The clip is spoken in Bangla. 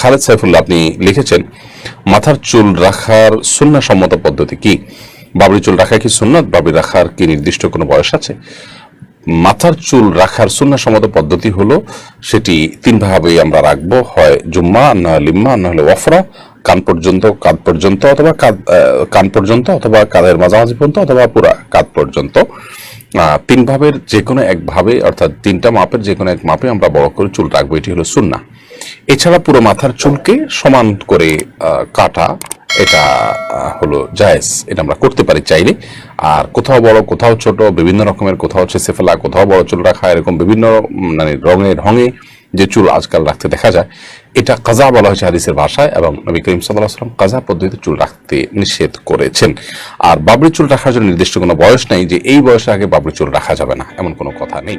খালেদ সাইফুল্লাহ আপনি লিখেছেন, মাথার চুল রাখার সুন্নাহসম্মত পদ্ধতি কি? বাবরি চুল রাখা কি সুন্নাত? বাবরি রাখার কি নির্দিষ্ট কোনো বয়স আছে? মাথার চুল রাখার সুন্নাহসম্মত পদ্ধতি হলো, সেটি তিন ভাবেই আমরা রাখবো, হয় জুম্মা, না লিম্মা, না হলে ওয়াফরা, কান পর্যন্ত, কাঁধ পর্যন্ত, অথবা কান পর্যন্ত, অথবা কাঁধের মাঝামাঝি পর্যন্ত, অথবা পুরা কাঁধ পর্যন্ত। তিন ভাবের যে কোনো এক ভাবে, অর্থাৎ তিনটা মাপের যে কোনো এক মাপে আমরা বড় করে চুল রাখবো, এটি হলো সুন্নাহ। এছাড়া পুরো মাথার চুলকে সমান করে কাটা, এটা হলো জায়েজ, এটা আমরা করতে পারি চাইলে। আর কোথাও বড় কোথাও ছোট, বিভিন্ন রকমের, কোথাও হচ্ছে সেফেলা, কোথাও বড় চুল রাখা, এরকম বিভিন্ন মানে ঢঙে যে চুল আজকাল রাখতে দেখা যায়, এটা কাজা বলা হয়েছে হাদিসের ভাষায়, এবং নবী করিম সাল্লাল্লাহু আলাইহি ওয়াসাল্লাম কাজা পদ্ধতিতে চুল রাখতে নিষেধ করেছেন। আর বাবরি চুল রাখার জন্য নির্দিষ্ট কোনো বয়স নেই যে এই বয়সের আগে বাবরি চুল রাখা যাবে না, এমন কোনো কথা নেই।